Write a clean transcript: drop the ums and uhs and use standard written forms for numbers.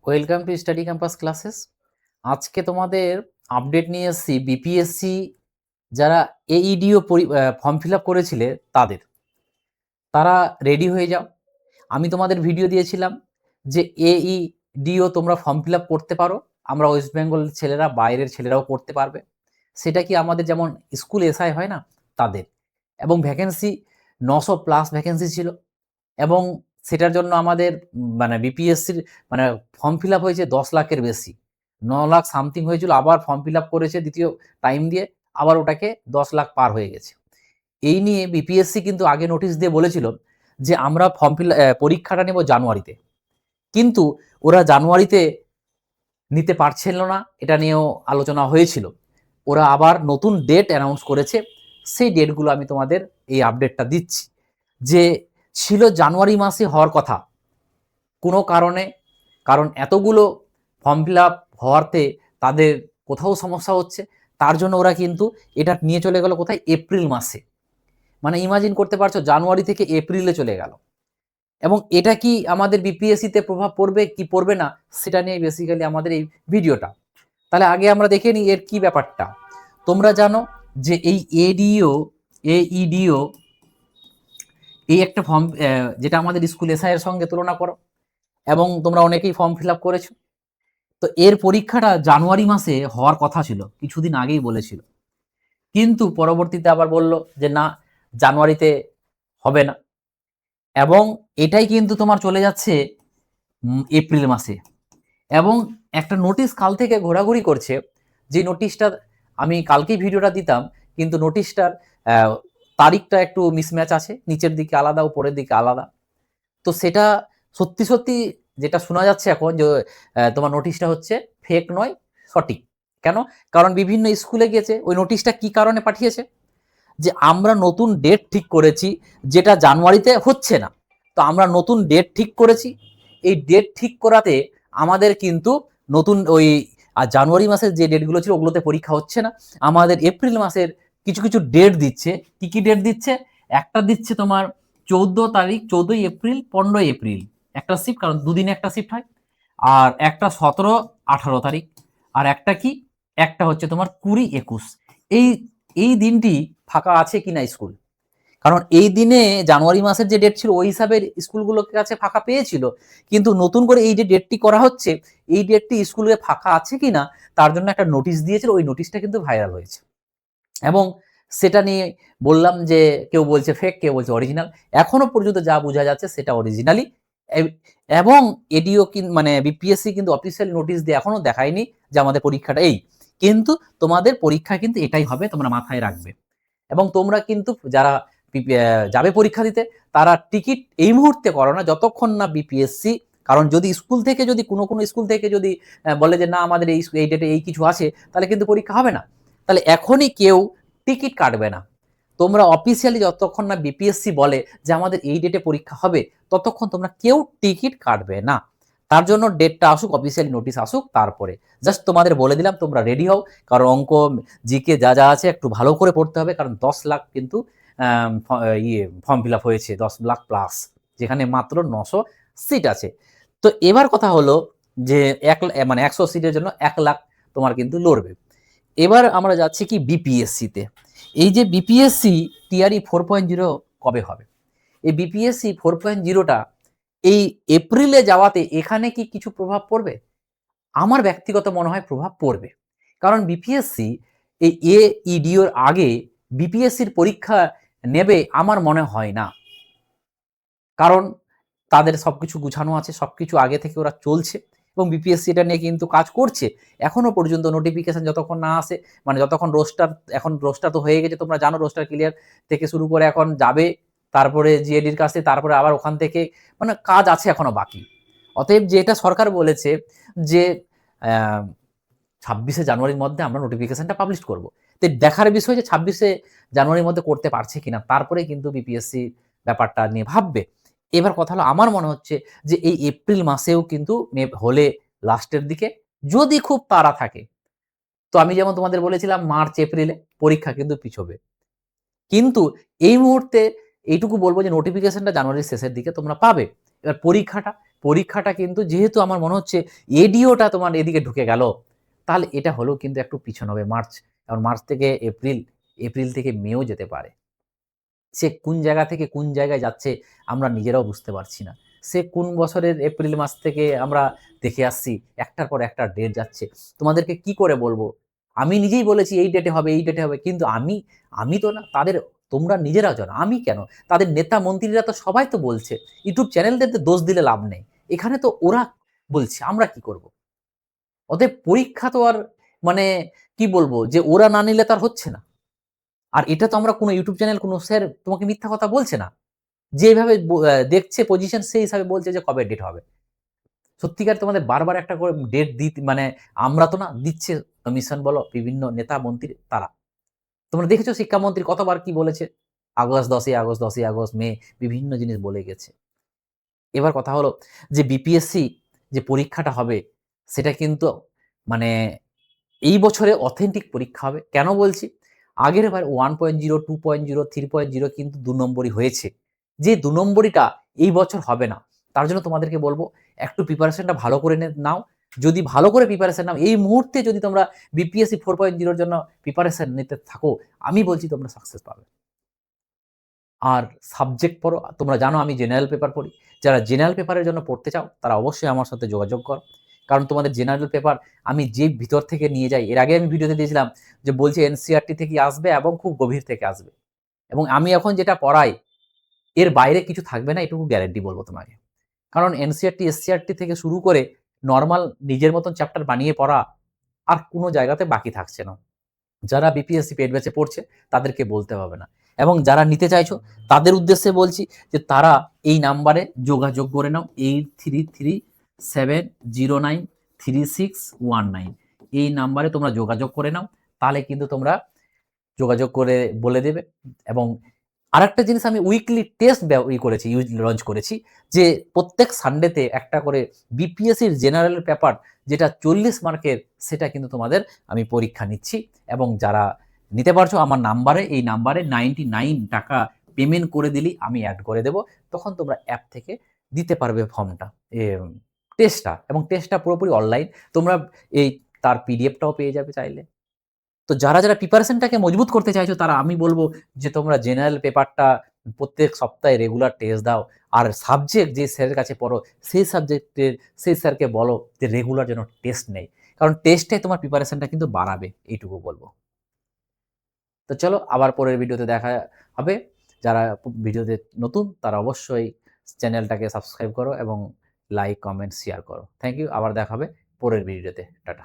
Welcome to study campus classes. আজকে তোমাদের update নিয়ে এসেছি বিপিএসসি যারা এইডিও ফর্ম ফিল আপ করেছিলে তারা রেডি হয়ে যাও। আমি তোমাদের ভিডিও দিয়েছিলাম যে এইডিও তোমরা ফর্ম ফিল আপ করতে পারো, আমরা ওয়েস্ট বেঙ্গলের ছেলেরা, বাইরের ছেলেরাও করতে পারবে। সেটা কি আমাদের যেমন স্কুল এসআই হয় না তাদের, এবং ভ্যাকেন্সি 900+ ভ্যাকেন্সি ছিল, এবং সেটার জন্য আমাদের মানে বিপিএসসির মানে ফর্ম ফিল আপ হয়েছে 10 লাখের বেশি, 9 লাখ সামথিং হয়েছিল, আবার ফর্ম ফিল আপ করেছে দ্বিতীয় টাইম দিয়ে, আবার ওটাকে 10 লাখ পার হয়ে গেছে। এই নিয়ে বিপিএসসি কিন্তু আগে নোটিশ দিয়ে বলেছিল যে আমরা ফর্ম পরীক্ষাটা নেব জানুয়ারিতে, কিন্তু ওরা জানুয়ারিতে নিতে পারছিল না, এটা নিয়েও আলোচনা হয়েছিল। ওরা আবার নতুন ডেট অ্যানাউন্স করেছে, সেই ডেটগুলো আমি তোমাদের এই আপডেটটা দিচ্ছি। যে ছিল জানুয়ারি মাসে হওয়ার কথা, কোনো কারণ এতগুলো ফর্ম ফিল আপ হওয়াতে তাদের কোথাও সমস্যা হচ্ছে, তার জন্য ওরা কিন্তু এটা নিয়ে চলে গেল কোথায়, এপ্রিল মাসে। মানে ইমাজিন করতে পারছো, জানুয়ারি থেকে এপ্রিলে চলে গেল। এবং এটা কি আমাদের বিপিএসসিতে প্রভাব পড়বে কি পড়বে না, সেটা নিয়ে বেসিক্যালি আমাদের এই ভিডিওটা। তাহলে আগে আমরা দেখে নিই এর কি ব্যাপারটা। তোমরা জানো যে এই এইডিও এই একটা ফর্ম, যেটা আমাদের স্কুল এসআই এর সঙ্গে তুলনা করো, এবং তোমরা অনেকেই ফর্ম ফিল আপ করেছো। তো এর পরীক্ষাটা জানুয়ারি মাসে হওয়ার কথা ছিল, কিছুদিন আগেই বলেছিল, কিন্তু পরবর্তীতে আবার বলল যে না, জানুয়ারিতে হবে না, এবং এটাই কিন্তু তোমার চলে যাচ্ছে এপ্রিল মাসে। এবং একটা নোটিশ কাল থেকে ঘোরাঘুরি করছে, যে নোটিশটা আমি কালকেই ভিডিওটা দিতাম, কিন্তু নোটিশটার তারিখটা একটু মিসম্যাচ আছে, নিচের দিকে আলাদা উপরের দিকে আলাদা। তো সেটা সত্যি সত্যি যেটা শোনা যাচ্ছে এখন, যে তোমার নোটিশটা হচ্ছে ফেক নয়, সঠিক। কেন? কারণ বিভিন্ন স্কুলে গিয়েছে, ওই নোটিশটা কি কারণে পাঠিয়েছে, যে আমরা নতুন ডেট ঠিক করেছি, যেটা জানুয়ারিতে হচ্ছে না, তো আমরা নতুন ডেট ঠিক করেছি। এই ডেট ঠিক করাতে আমাদের কিন্তু নতুন ওই জানুয়ারি মাসের যে ডেটগুলো ছিল ওগুলোতে পরীক্ষা হচ্ছে না, আমাদের এপ্রিল মাসের কিছু কিছু ডেট দিচ্ছে। কি কি ডেট দিচ্ছে? একটা দিচ্ছে তোমার 14 তারিখ, 14 এপ্রিল, 15 এপ্রিল একটা শিফট, কারণ দুদিনে একটা শিফট হয়। আর একটা 17-18 তারিখ। আর একটা কি, একটা হচ্ছে তোমার 20-21। এই এই দিনটি ফাঁকা আছে কিনা স্কুল, কারণ এই দিনে জানুয়ারি মাসের যে ডেট ছিল ওই হিসাবে স্কুলগুলোর কাছে ফাঁকা পেয়েছিল, কিন্তু নতুন করে এই যে ডেটটি করা হচ্ছে, এই ডেটটি স্কুলে ফাঁকা আছে কিনা তার জন্য একটা নোটিশ দিয়েছিল, ওই নোটিশটা কিন্তু ভাইরাল হয়েছে। এবং সেটা নিয়ে বললাম যে কেউ বলছে ফেক, কেউ বলছে অরিজিনাল। এখনো পর্যন্ত যা বোঝা যাচ্ছে সেটা অরিজিনালি। এবং এডিও মানে বিপিএসসি কিন্তু অফিসিয়াল নোটিশ দিয়ে এখনো দেখায়নি যে আমাদের পরীক্ষাটা এই, কিন্তু তোমাদের পরীক্ষা কিন্তু এটাই হবে, তোমরা মাথায় রাখবে। এবং তোমরা কিন্তু যারা যাবে পরীক্ষা দিতে, তারা টিকিট এই মুহূর্তে করো না, যতক্ষণ না বিপিএসসি, কারণ যদি স্কুল থেকে যদি কোনো স্কুল থেকে যদি বলে যে না আমাদের এই ডেটে এই কিছু আছে, তাহলে কিন্তু পরীক্ষা হবে না। তাহলে এখনই কেউ টিকিট কাটবে না। তোমরা অফিসিয়ালি যতক্ষণ না বিপিএসসি বলে যে আমাদের এই ডেটে পরীক্ষা হবে, ততক্ষণ তোমরা কেউ টিকিট কাটবে না। তার জন্য ডেটটা আসুক, অফিসিয়ালি নোটিশ আসুক, তারপরে জাস্ট তোমাদের বলে দিলাম তোমরা রেডি হও। কারণ অঙ্ক জিকে যা যা আছে একটু ভালো করে পড়তে হবে, কারণ 10 লাখ কিন্তু ফর্ম ফিল আপ হয়েছে, 10 লাখ+, যেখানে মাত্র 900 সিট আছে। তো এবার কথা হলো যে মানে 100 সিটের জন্য 1 লাখ তোমার কিন্তু লড়বে। এবার আমরা যাচ্ছি কি বিপিএসসিতে। এই যে বিপিএসসি টিআরই 4.0 কবে হবে, এই বিপিএসসি 4.0টা এই এপ্রিলে যাওয়াতে এখানে কি কিছু প্রভাব পড়বে? আমার ব্যক্তিগত মনে হয় প্রভাব পড়বে। কারণ বিপিএসসি এই এইডিওর আগে বিপিএসসির পরীক্ষা নেবে আমার মনে হয় না। কারণ তাদের সবকিছু গুছানো আছে, সবকিছু আগে থেকে ওরা চলছে, এবং বিপিএসসি এটা নিয়ে কিন্তু কাজ করছে। এখনো পর্যন্ত নোটিফিকেশন যতক্ষণ না আসে, মানে যতক্ষণ রোস্টার, এখন রোস্টার তো হয়ে গেছে, তোমরা জানো রোস্টার ক্লিয়ার থেকে শুরু করে এখন যাবে, তারপরে জিএডির কাছে, তারপরে আবার ওখান থেকে, মানে কাজ আছে এখনো বাকি। অতএব যেটা সরকার বলেছে যে 26শে জানুয়ারির মধ্যে আমরা নোটিফিকেশনটা পাবলিশ করব। তো দেখার বিষয় যে 26শে জানুয়ারির মধ্যে করতে পারছে কিনা, তারপরে কিন্তু বিপিএসসি ব্যাপারটা নিয়ে ভাববে। এবার কথা হলো, আমার মনে হচ্ছে যে এই এপ্রিল মাসেও কিন্তু হলে লাস্টের দিকে, যদি খুব তাড়া থাকে, তো আমি যেমন তোমাদের বলেছিলাম মার্চ এপ্রিলে পরীক্ষা কিন্তু পিছবে। কিন্তু এই মুহূর্তে এইটুকু বলবো যে নোটিফিকেশনটা জানুয়ারির শেষের দিকে তোমরা পাবে। এবার পরীক্ষাটা কিন্তু যেহেতু আমার মনে হচ্ছে এডিওটা তোমার এদিকে ঢুকে গেল, তাহলে এটা হলেও কিন্তু একটু পিছন হবে মার্চ। কারণ মার্চ থেকে এপ্রিল, এপ্রিল থেকে মেও যেতে পারে। সে কোন জায়গা থেকে কোন জায়গায় যাচ্ছে আমরা নিজেরাও বুঝতে পারছি না। সে কোন বছরের এপ্রিল মাস থেকে আমরা দেখে আসছি, একটার পর একটা ডেট যাচ্ছে। তোমাদেরকে কি করে বলবো? আমি নিজেই বলেছি এই ডেটে হবে, এই ডেটে হবে। কিন্তু আমি তো না, তাদের তোমরা নিজেরাও জানো। আমি কেন? তাদের নেতা মন্ত্রীরা তো সবাই তো বলছে। ইউটিউব চ্যানেলদেরকে দোষ দিলে লাভ নেই। এখানে তো ওরা বলছে, আমরা কি করব? অতএব পরীক্ষা তো আর মানে কি বলবো যে ওরা না নিলে তো আর হচ্ছে না। আর এটা তো আমরা কোনো ইউটিউব চ্যানেল কোনো স্যার তোমাকে মিথ্যা কথা বলছে না। যেভাবে দেখছে পজিশন সেই হিসাবে বলছে যে কবে ডেট হবে। সত্যিকার তোমাদের বারবার একটা করে ডেট মানে আমরা তো না, দিচ্ছে কমিশন বলো, বিভিন্ন নেতা মন্ত্রী তারা। তোমরা দেখেছো শিক্ষামন্ত্রী কতবার কি বলেছে? আগস্ট ১০ই আগস্ট, ১০ই আগস্ট, মে বিভিন্ন জিনিস বলে গেছে। এবার কথা হলো যে বিপিএসসি যে পরীক্ষাটা হবে সেটা কিন্তু মানে এই বছরে অথেন্টিক পরীক্ষা হবে। কেন বলছি? আগের বার 1.0, 2.0, 3.0 কিন্তু ২ নম্বরই হয়েছে। যে ২ নম্বরিটা এই বছর হবে না। তার জন্য তোমাদেরকে বলব একটু প্রিপারেশনটা ভালো করে নাও। যদি ভালো করে প্রিপারেশন নাও, এই মুহূর্তে যদি তোমরা বিপিএসসি 4.0 এর জন্য প্রিপারেশন নিতে থাকো, আমি বলছি তোমরা সাকসেস পাবে। আর সাবজেক্ট পড়ো। তোমরা জানো আমি জেনারেল পেপার পড়ি। যারা জেনারেল পেপারের জন্য পড়তে চাও তারা অবশ্যই আমার সাথে যোগাযোগ করো। কারণ তোমাদের জেনারেল পেপার আমি যে ভিতর থেকে নিয়ে যাই, এর আগে আমি ভিডিওতে দিয়েছিলাম যে বলছি এনসিইআরটি থেকে আসবে এবং খুব গভীর থেকে আসবে। এবং আমি এখন যেটা পড়াই এর বাইরে কিছু থাকবে না, এটুকু গ্যারান্টি বলব তোমাকে। কারণ এনসিইআরটি, এসসিইআরটি থেকে শুরু করে নরমাল নিজের মতন চ্যাপ্টার বানিয়ে পড়া আর কোনো জায়গাতে বাকি থাকছে না। যারা বিপিএসসি পেড ব্যাচে পড়ছে তাদেরকে বলতে হবে না। এবং যারা নিতে চাইছো তাদের উদ্দেশ্যে বলছি যে তারা এই নাম্বারে যোগাযোগ করে নাও 8337093619। এই নাম্বারে তোমরা যোগাযোগ করে নাও, তাহলে কিন্তু তোমরা যোগাযোগ করে বলে দেবে। এবং আরেকটা জিনিস আমি উইকলি টেস্ট করেছি, লঞ্চ করেছি যে প্রত্যেক সানডেতে একটা করে বিপিএসসির জেনারেল পেপার যেটা 40 মার্কের সেটা কিন্তু তোমাদের আমি পরীক্ষা নিচ্ছি। এবং যারা নিতে পারছো আমার নাম্বারে, এই নাম্বারে 99 টাকা পেমেন্ট করে দিলেই আমি অ্যাড করে দেব। তখন তোমরা অ্যাপ থেকে দিতে পারবে ফর্মটা, টেস্টটা। এবং টেস্টটা পুরোপুরি অনলাইন। তোমরা এই তার পিডিএফটাও পেয়ে যাবে চাইলে। তো যারা প্রিপারেশনটাকে মজবুত করতে চাইছো তারা আমি বলব যে তোমরা জেনারেল পেপারটা প্রত্যেক সপ্তাহে রেগুলার টেস্ট দাও। আর সাবজেক্ট যে স্যারের কাছে পড়ো সেই সাবজেক্টের সেই স্যারকে বলো যে রেগুলার যেন টেস্ট নেয়। কারণ টেস্টে তোমার প্রিপারেশনটা কিন্তু বাড়াবে, এইটুকু বলব। তো চলো আবার পরের ভিডিওতে দেখা হবে। যারা ভিডিওতে নতুন তারা অবশ্যই চ্যানেলটাকে সাবস্ক্রাইব করো এবং লাইক, কমেন্ট, শেয়ার করো। Thank you. আবার দেখা হবে পরের ভিডিওতে। টাটা।